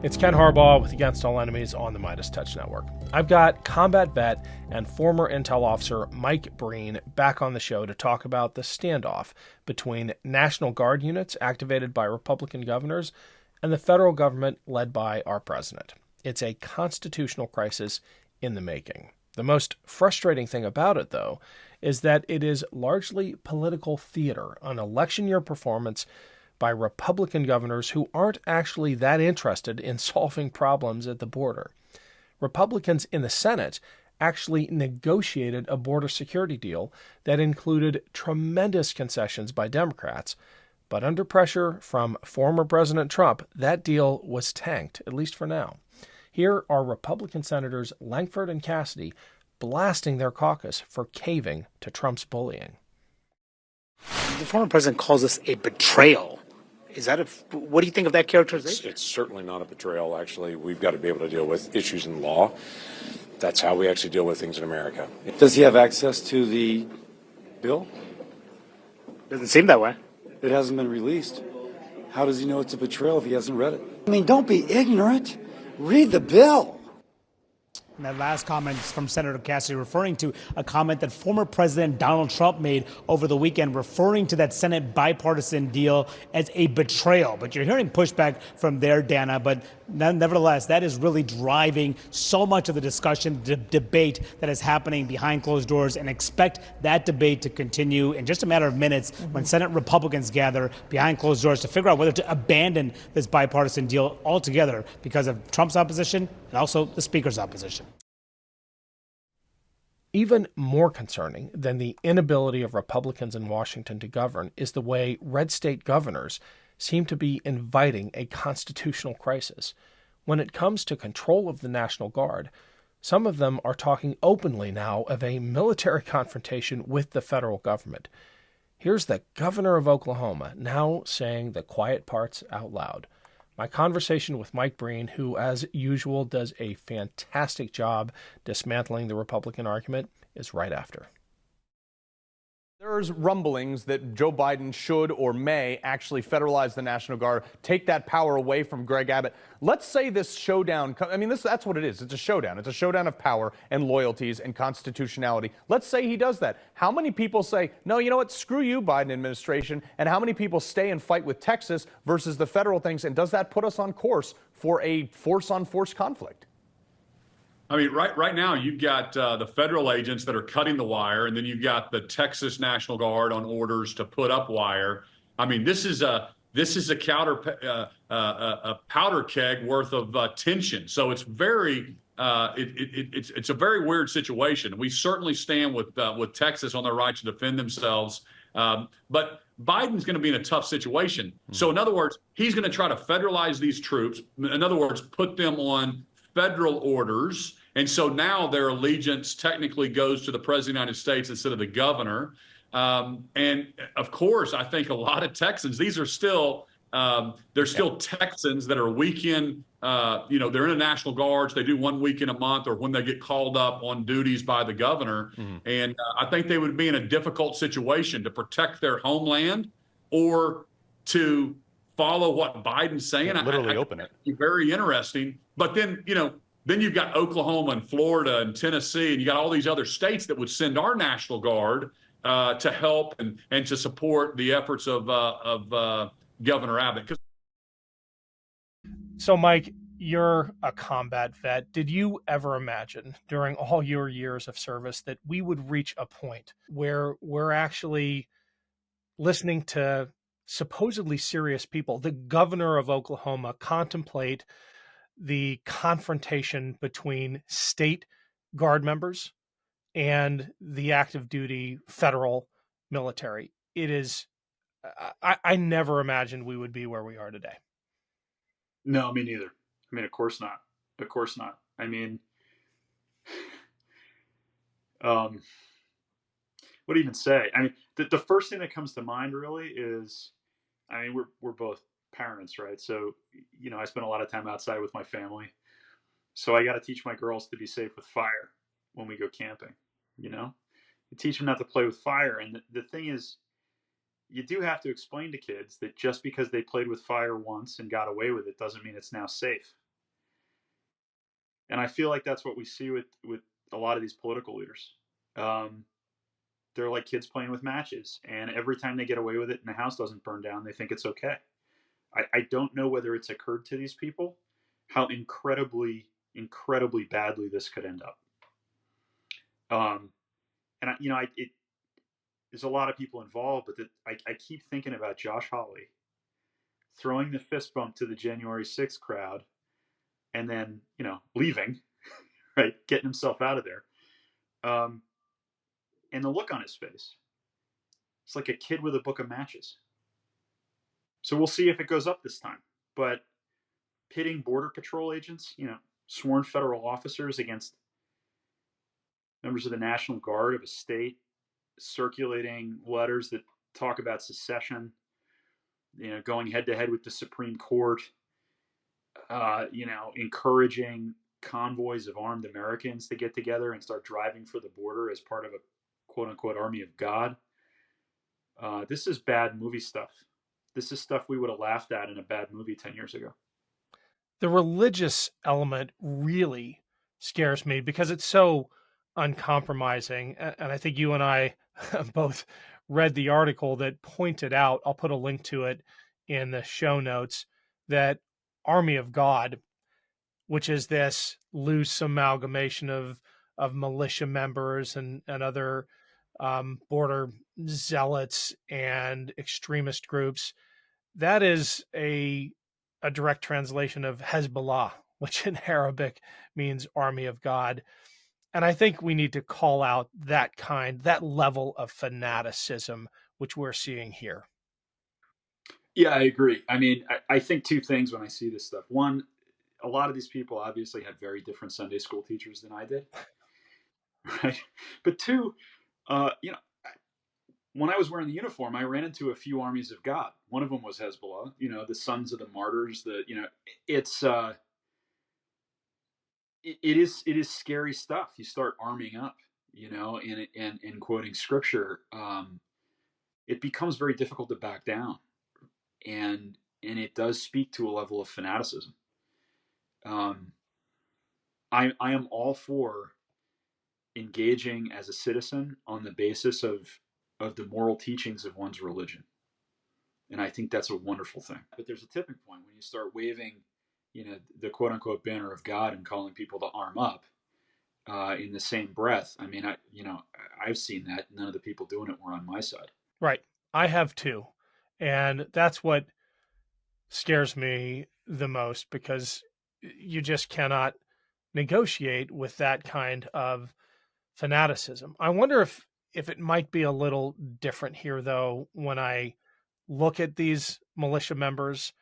It's Ken Harbaugh with Against All Enemies on the MeidasTouch Network. I've got combat vet and former intel officer Mike Breen back on the show to talk about the standoff between National Guard units activated by Republican governors and the federal government led by our president. It's a constitutional crisis in the making. The most frustrating thing about it, though, is that it is largely political theater, an election year performance by Republican governors who aren't actually that interested in solving problems at the border. Republicans in the Senate actually negotiated a border security deal that included tremendous concessions by Democrats, but under pressure from former President Trump, that deal was tanked, at least for now. Here are Republican Senators Lankford and Cassidy blasting their caucus for caving to Trump's bullying. The former president calls this a betrayal. What do you think of that characterization? It's certainly not a betrayal, actually. We've got to be able to deal with issues in law. That's how we actually deal with things in America. Does he have access to the bill? Doesn't seem that way. It hasn't been released. How does he know it's a betrayal if he hasn't read it? I mean, don't be ignorant. Read the bill. And that last comment is from Senator Cassidy, referring to a comment that former President Donald Trump made over the weekend, referring to that Senate bipartisan deal as a betrayal. But you're hearing pushback from there, Dana. But nevertheless, that is really driving so much of the discussion, the debate that is happening behind closed doors, and expect that debate to continue in just a matter of minutes when Senate Republicans gather behind closed doors to figure out whether to abandon this bipartisan deal altogether because of Trump's opposition and also the Speaker's opposition. Even more concerning than the inability of Republicans in Washington to govern is the way red state governors seem to be inviting a constitutional crisis. When it comes to control of the National Guard, some of them are talking openly now of a military confrontation with the federal government. Here's the governor of Oklahoma now saying the quiet parts out loud. My conversation with Mike Breen, who, as usual, does a fantastic job dismantling the Republican argument, is right after. There's rumblings that Joe Biden should or may actually federalize the National Guard, take that power away from Greg Abbott. Let's say this showdown, that's what it is. It's a showdown. It's a showdown of power and loyalties and constitutionality. Let's say he does that. How many people say, no, you know what, screw you, Biden administration, and how many people stay and fight with Texas versus the federal things, and does that put us on course for a force-on-force conflict? I mean, right now you've got the federal agents that are cutting the wire, and then you've got the Texas National Guard on orders to put up wire. I mean, this is a powder keg worth of tension. So it's it's a very weird situation. We certainly stand with Texas on their right to defend themselves, but Biden's going to be in a tough situation. So in other words, he's going to try to federalize these troops. In other words, put them on federal orders. And so now their allegiance technically goes to the president of the United States instead of the governor. And of course, I think a lot of Texans, these are still, they're still Texans that are weekend, they're in the National Guards. They do 1 week in a month or when they get called up on duties by the governor. And I think they would be in a difficult situation to protect their homeland or to follow what Biden's saying. Literally open it. Very interesting. But then, then you've got Oklahoma and Florida and Tennessee, and you got all these other states that would send our National Guard to help and to support the efforts of Governor Abbott. So, Mike, you're a combat vet. Did you ever imagine during all your years of service that we would reach a point where we're actually listening to supposedly serious people, the governor of Oklahoma, contemplate the confrontation between state guard members and the active duty federal military? It is, I never imagined we would be where we are today. No, me neither. I mean, of course not. Of course not. I mean, what do you even say? I mean, the first thing that comes to mind really is, I mean, we're both parents, right? So, I spend a lot of time outside with my family. So I got to teach my girls to be safe with fire when we go camping, You teach them not to play with fire. And the thing is, you do have to explain to kids that just because they played with fire once and got away with it doesn't mean it's now safe. And I feel like that's what we see with a lot of these political leaders. They're like kids playing with matches, and every time they get away with it and the house doesn't burn down, they think it's okay. I don't know whether it's occurred to these people how incredibly, incredibly badly this could end up. And there's a lot of people involved, but I keep thinking about Josh Hawley throwing the fist bump to the January 6th crowd and then, leaving, right, getting himself out of there. And the look on his face, it's like a kid with a book of matches. So we'll see if it goes up this time. But pitting Border Patrol agents, sworn federal officers against members of the National Guard of a state, circulating letters that talk about secession, going head to head with the Supreme Court, encouraging convoys of armed Americans to get together and start driving for the border as part of a quote unquote army of God. This is bad movie stuff. This is stuff we would have laughed at in a bad movie 10 years ago. The religious element really scares me because it's so uncompromising. And I think you and I both read the article that pointed out, I'll put a link to it in the show notes, that Army of God, which is this loose amalgamation of militia members and other border zealots and extremist groups, that is a direct translation of Hezbollah, which in Arabic means Army of God. And I think we need to call out that level of fanaticism, which we're seeing here. Yeah, I agree. I mean, I think two things when I see this stuff. One, a lot of these people obviously had very different Sunday school teachers than I did, right? But two, when I was wearing the uniform, I ran into a few armies of God. One of them was Hezbollah, the Sons of the Martyrs. It's it is scary stuff. You start arming up, and quoting scripture. It becomes very difficult to back down, and it does speak to a level of fanaticism. I am all for engaging as a citizen on the basis of the moral teachings of one's religion. And I think that's a wonderful thing. But there's a tipping point when you start waving, the quote unquote banner of God and calling people to arm up in the same breath. I mean, I've seen that. None of the people doing it were on my side. Right. I have too. And that's what scares me the most, because you just cannot negotiate with that kind of fanaticism. I wonder if it might be a little different here, though. When I look at these militia members,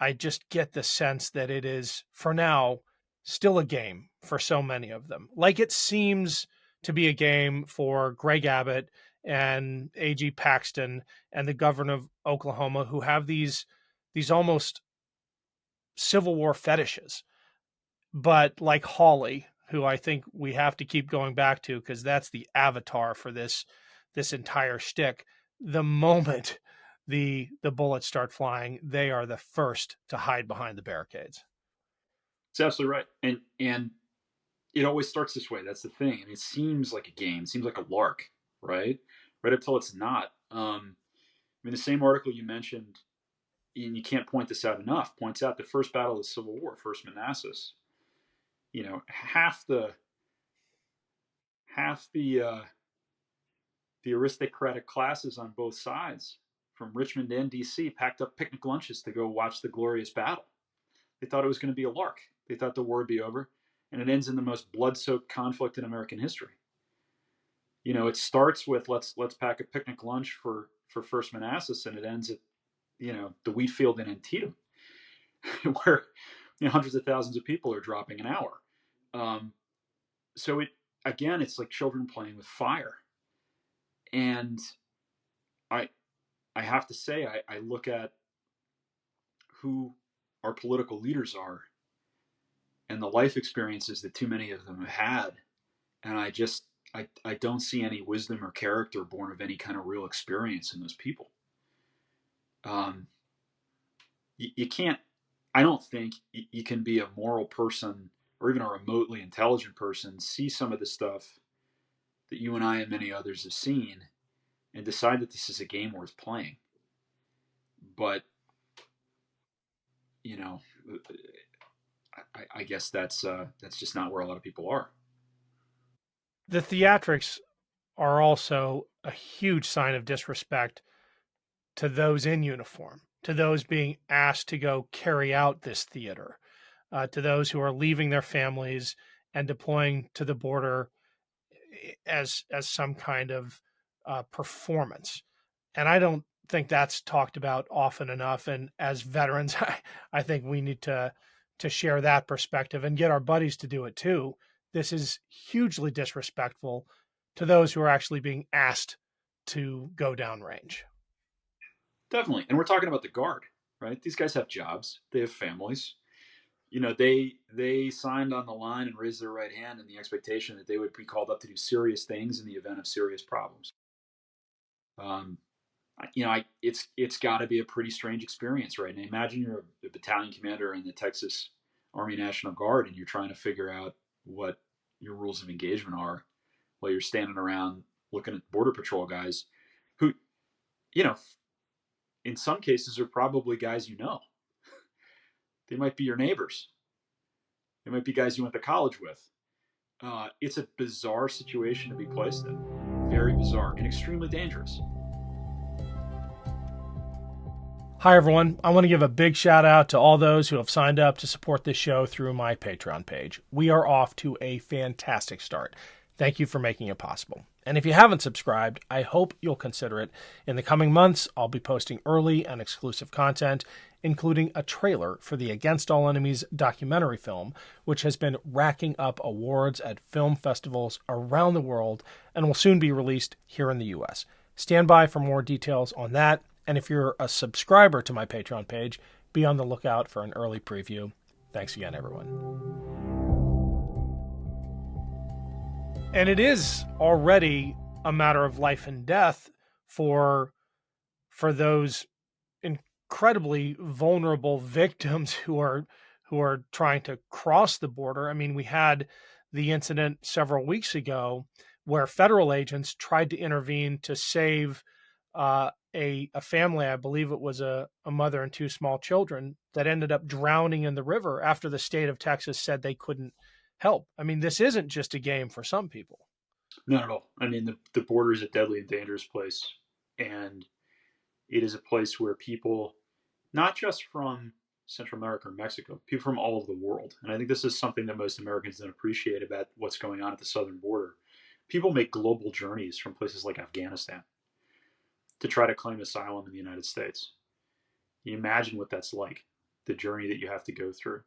I just get the sense that it is, for now, still a game for so many of them. Like it seems to be a game for Greg Abbott and A.G. Paxton and the governor of Oklahoma, who have these almost Civil War fetishes. But like Hawley, who I think we have to keep going back to because that's the avatar for this entire shtick, the moment the bullets start flying, they are the first to hide behind the barricades. It's absolutely right. And it always starts this way. That's the thing. And it seems like a game, it seems like a lark, right? Right up till it's not. The same article you mentioned, and you can't point this out enough, points out the first battle of the Civil War, First Manassas. Half the aristocratic classes on both sides, from Richmond and D.C., packed up picnic lunches to go watch the glorious battle. They thought it was going to be a lark. They thought the war would be over, and it ends in the most blood-soaked conflict in American history. It starts with let's pack a picnic lunch for First Manassas, and it ends at the wheat field in Antietam, where hundreds of thousands of people are dropping an hour. So it's like children playing with fire. And I have to say, I look at who our political leaders are and the life experiences that too many of them have had, and I don't see any wisdom or character born of any kind of real experience in those people. You can't. I don't think you can be a moral person or even a remotely intelligent person see some of the stuff that you and I and many others have seen and decide that this is a game worth playing. But, you know, I guess that's just not where a lot of people are. The theatrics are also a huge sign of disrespect to those in uniform, to those being asked to go carry out this theater, to those who are leaving their families and deploying to the border as some kind of performance. And I don't think that's talked about often enough. And as veterans, I think we need to share that perspective and get our buddies to do it too. This is hugely disrespectful to those who are actually being asked to go downrange. Definitely. And we're talking about the Guard, right? These guys have jobs, they have families. You know, they signed on the line and raised their right hand in the expectation that they would be called up to do serious things in the event of serious problems. You know, it's got to be a pretty strange experience, right? And imagine you're a battalion commander in the Texas Army National Guard, and you're trying to figure out what your rules of engagement are while you're standing around looking at Border Patrol guys who, you know, in some cases are probably guys you know. They might be your neighbors. They might be guys you went to college with. It's a bizarre situation to be placed in. Very bizarre and extremely dangerous. Hi, everyone. I want to give a big shout out to all those who have signed up to support this show through my Patreon page. We are off to a fantastic start. Thank you for making it possible. And if you haven't subscribed, I hope you'll consider it. In the coming months, I'll be posting early and exclusive content, including a trailer for the Against All Enemies documentary film, which has been racking up awards at film festivals around the world and will soon be released here in the U.S. Stand by for more details on that. And if you're a subscriber to my Patreon page, be on the lookout for an early preview. Thanks again, everyone. And it is already a matter of life and death for those incredibly vulnerable victims who are trying to cross the border. I mean, we had the incident several weeks ago where federal agents tried to intervene to save a family. I believe it was a mother and two small children that ended up drowning in the river after the state of Texas said they couldn't help. I mean, this isn't just a game for some people. Not at all. I mean, the border is a deadly and dangerous place. And it is a place where people, not just from Central America or Mexico, people from all over the world. And I think this is something that most Americans don't appreciate about what's going on at the southern border. People make global journeys from places like Afghanistan to try to claim asylum in the United States. You imagine what that's like, the journey that you have to go through.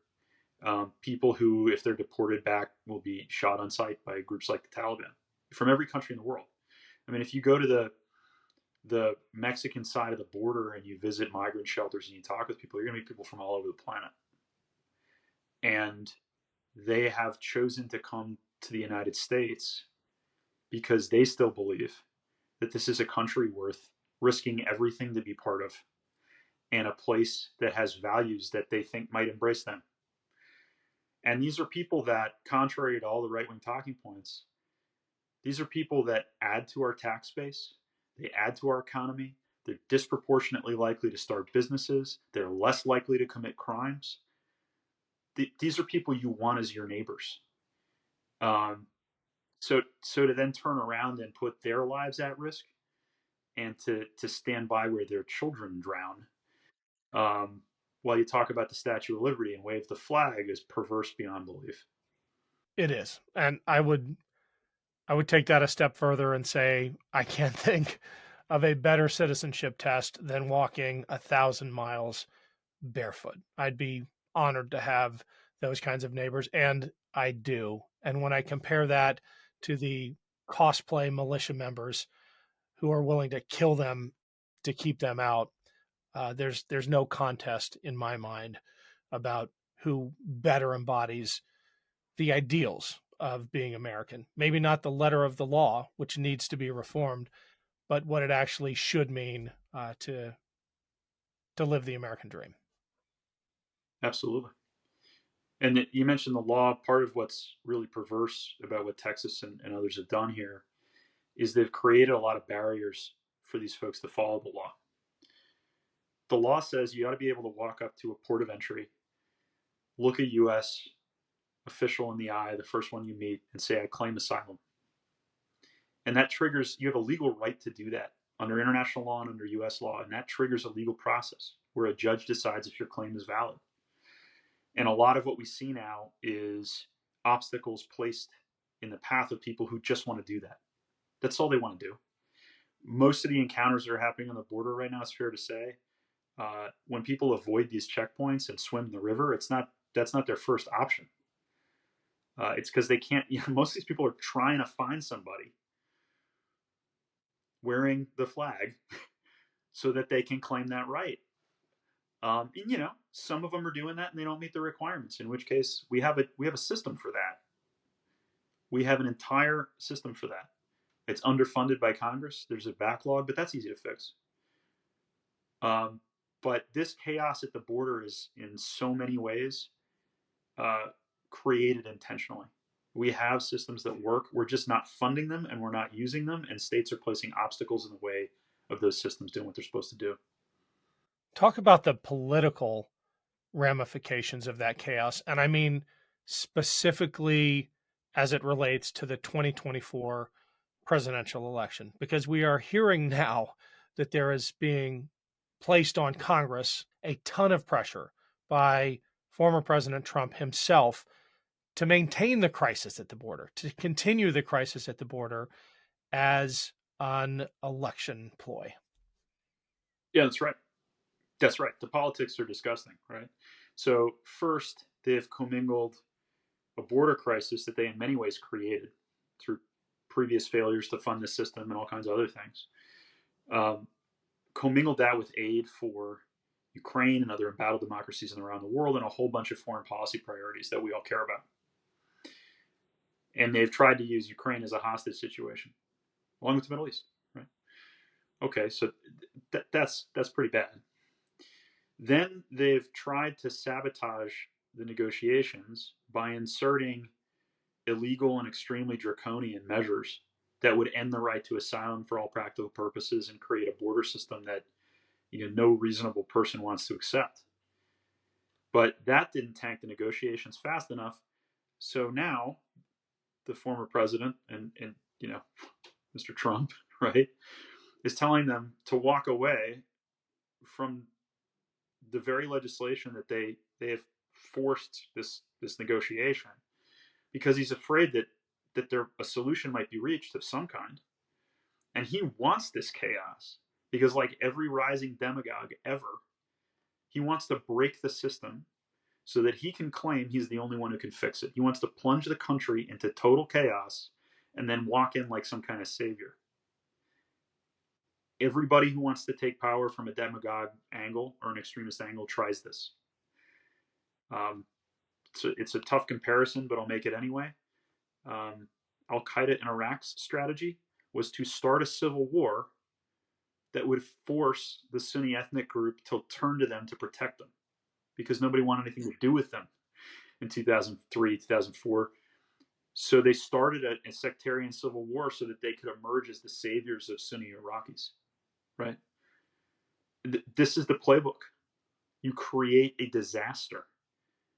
People who, if they're deported back, will be shot on sight by groups like the Taliban from every country in the world. I mean, if you go to the Mexican side of the border and you visit migrant shelters and you talk with people, you're going to meet people from all over the planet. And they have chosen to come to the United States because they still believe that this is a country worth risking everything to be part of, and a place that has values that they think might embrace them. And these are people that, contrary to all the right-wing talking points, these are people that add to our tax base, they add to our economy, they're disproportionately likely to start businesses, they're less likely to commit crimes. These are people you want as your neighbors. So to then turn around and put their lives at risk and to stand by where their children drown, while you talk about the Statue of Liberty and wave the flag, is perverse beyond belief. It is. And I would take that a step further and say I can't think of a better citizenship test than walking 1,000 miles barefoot. I'd be honored to have those kinds of neighbors, and I do. And when I compare that to the cosplay militia members who are willing to kill them to keep them out, there's no contest in my mind about who better embodies the ideals of being American. Maybe not the letter of the law, which needs to be reformed, but what it actually should mean to live the American dream. Absolutely. And you mentioned the law. Part of what's really perverse about what Texas and others have done here is they've created a lot of barriers for these folks to follow the law. The law says you ought to be able to walk up to a port of entry, look a U.S. official in the eye, the first one you meet, and say, I claim asylum. And that triggers, you have a legal right to do that under international law and under U.S. law, and that triggers a legal process where a judge decides if your claim is valid. And a lot of what we see now is obstacles placed in the path of people who just want to do that. That's all they want to do. Most of the encounters that are happening on the border right now, it's fair to say, when people avoid these checkpoints and swim the river, that's not their first option. It's because they can't. Most of these people are trying to find somebody wearing the flag so that they can claim that right. And, some of them are doing that and they don't meet the requirements. In which case, we have a system for that. We have an entire system for that. It's underfunded by Congress. There's a backlog, but that's easy to fix. But this chaos at the border is, in so many ways, created intentionally. We have systems that work. We're just not funding them and we're not using them. And states are placing obstacles in the way of those systems doing what they're supposed to do. Talk about the political ramifications of that chaos. And I mean, specifically as it relates to the 2024 presidential election, because we are hearing now that there is being placed on Congress a ton of pressure by former President Trump himself to maintain the crisis at the border, to continue the crisis at the border as an election ploy. Yeah, that's right. That's right. The politics are disgusting, right? So first, they've commingled a border crisis that they in many ways created through previous failures to fund the system and all kinds of other things. Commingled that with aid for Ukraine and other embattled democracies around the world and a whole bunch of foreign policy priorities that we all care about. And they've tried to use Ukraine as a hostage situation, along with the Middle East, right? Okay, so that's pretty bad. Then they've tried to sabotage the negotiations by inserting illegal and extremely draconian measures that would end the right to asylum for all practical purposes and create a border system that no reasonable person wants to accept. But that didn't tank the negotiations fast enough. So now the former president and Mr. Trump, right, is telling them to walk away from the very legislation that they have forced this negotiation, because he's afraid that a solution might be reached of some kind. And he wants this chaos because, like every rising demagogue ever, he wants to break the system so that he can claim he's the only one who can fix it. He wants to plunge the country into total chaos and then walk in like some kind of savior. Everybody who wants to take power from a demagogue angle or an extremist angle tries this. It's a tough comparison, but I'll make it anyway. Al-Qaeda in Iraq's strategy was to start a civil war that would force the Sunni ethnic group to turn to them to protect them, because nobody wanted anything to do with them in 2003, 2004. So they started a sectarian civil war so that they could emerge as the saviors of Sunni Iraqis, right? This is the playbook. You create a disaster,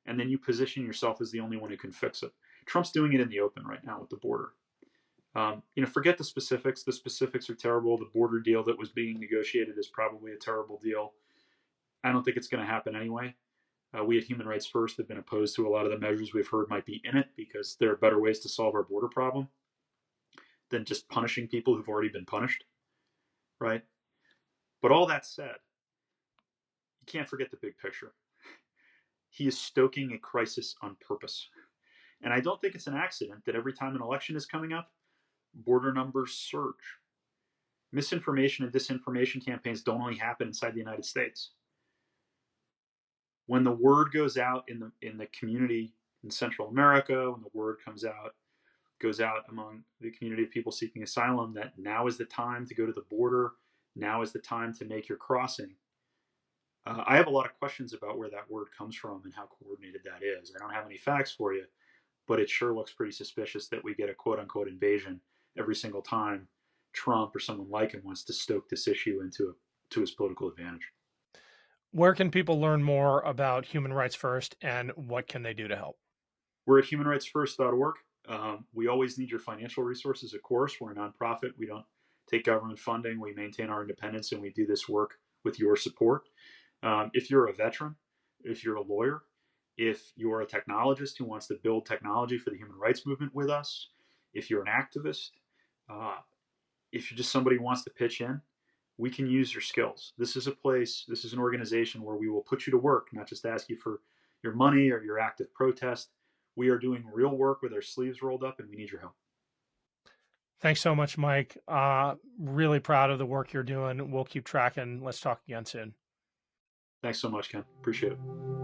and then you position yourself as the only one who can fix it. Trump's doing it in the open right now with the border. Forget the specifics. The specifics are terrible. The border deal that was being negotiated is probably a terrible deal. I don't think it's going to happen anyway. We at Human Rights First have been opposed to a lot of the measures we've heard might be in it because there are better ways to solve our border problem than just punishing people who've already been punished, right? But all that said, you can't forget the big picture. He is stoking a crisis on purpose. And I don't think it's an accident that every time an election is coming up, border numbers surge. Misinformation and disinformation campaigns don't only happen inside the United States. When the word goes out in the community in Central America, when the word goes out among the community of people seeking asylum that now is the time to go to the border, now is the time to make your crossing, I have a lot of questions about where that word comes from and how coordinated that is. I don't have any facts for you, but it sure looks pretty suspicious that we get a quote unquote invasion every single time Trump or someone like him wants to stoke this issue to his political advantage. Where can people learn more about Human Rights First, and what can they do to help? We're at humanrightsfirst.org. We always need your financial resources, of course. We're a nonprofit. We don't take government funding. We maintain our independence, and we do this work with your support. If you're a veteran, if you're a lawyer, if you're a technologist who wants to build technology for the human rights movement with us, if you're an activist, if you're just somebody who wants to pitch in, we can use your skills. This is a place, this is an organization where we will put you to work, not just ask you for your money or your active protest. We are doing real work with our sleeves rolled up, and we need your help. Thanks so much, Mike. Really proud of the work you're doing. We'll keep tracking. Let's talk again soon. Thanks so much, Ken. Appreciate it.